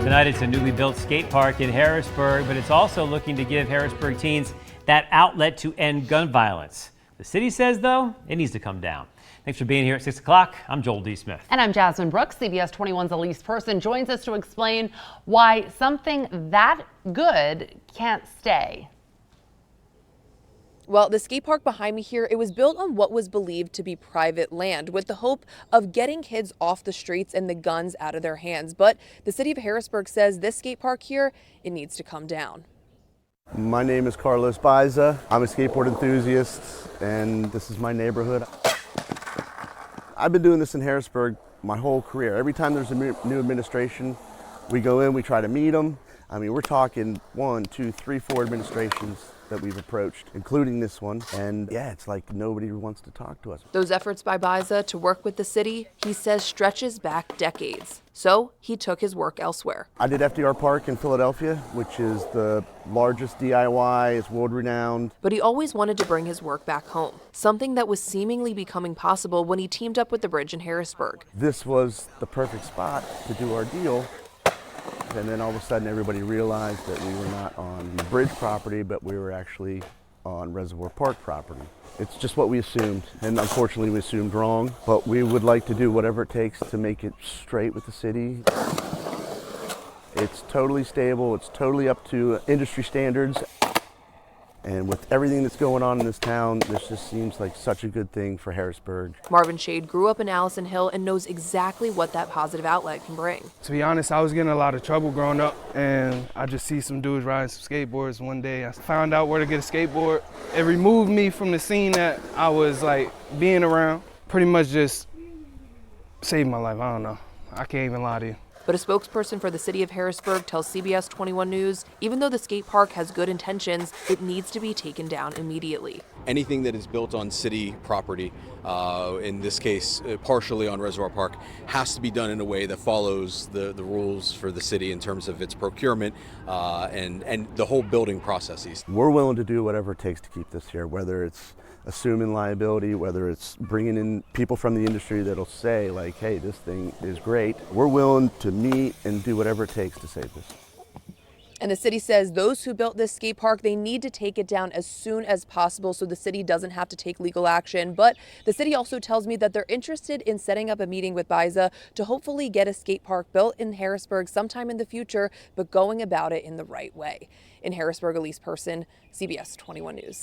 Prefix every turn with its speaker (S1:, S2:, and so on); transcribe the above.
S1: Tonight it's a newly built skate park in Harrisburg, but it's also looking to give Harrisburg teens that outlet to end gun violence. The city says, though, it needs to come down. Thanks for being here at 6 o'clock. I'm Joel D. Smith.
S2: And I'm Jasmine Brooks. CBS 21's Elise Person joins us to explain why something that good can't stay.
S3: Well, the skate park behind me here, it was built on what was believed to be private land with the hope of getting kids off the streets and the guns out of their hands. But the city of Harrisburg says this skate park here, it needs to come down.
S4: My name is Baiza. I'm a skateboard enthusiast, and this is my neighborhood. I've been doing this in Harrisburg my whole career. Every time there's a new administration, we go in, we try to meet them. I mean, we're talking 1, 2, 3, 4 administrations that we've approached, including this one. And yeah, it's like nobody wants to talk to us.
S3: Those efforts by Baiza to work with the city, he says, stretches back decades. So he took his work elsewhere.
S4: I did FDR Park in Philadelphia, which is the largest DIY, it's world renowned.
S3: But he always wanted to bring his work back home, something that was seemingly becoming possible when he teamed up with the bridge in Harrisburg.
S4: This was the perfect spot to do our deal. And then all of a sudden everybody realized that we were not on the bridge property, but we were actually on Reservoir Park property. It's just what we assumed, and unfortunately we assumed wrong, but we would like to do whatever it takes to make it straight with the city. It's totally stable, it's totally up to industry standards. And with everything that's going on in this town, this just seems like such a good thing for Harrisburg.
S3: Marvin Shade grew up in Allison Hill and knows exactly what that positive outlet can bring.
S5: To be honest, I was getting a lot of trouble growing up, and I just see some dudes riding some skateboards. One day I found out where to get a skateboard. It removed me from the scene that I was like being around. Pretty much just saved my life. I don't know. I can't even lie to you.
S3: But a spokesperson for the city of Harrisburg tells CBS 21 News, even though the skate park has good intentions, it needs to be taken down immediately.
S6: Anything that is built on city property, in this case partially on Reservoir Park, has to be done in a way that follows the rules for the city in terms of its procurement and the whole building processes.
S4: We're willing to do whatever it takes to keep this here, whether it's assuming liability, whether it's bringing in people from the industry that'll say like, hey, this thing is great. We're willing to meet and do whatever it takes to save this.
S3: And the city says those who built this skate park, they need to take it down as soon as possible so the city doesn't have to take legal action. But the city also tells me that they're interested in setting up a meeting with Baiza to hopefully get a skate park built in Harrisburg sometime in the future, but going about it in the right way. In Harrisburg, Elise Person, CBS 21 News.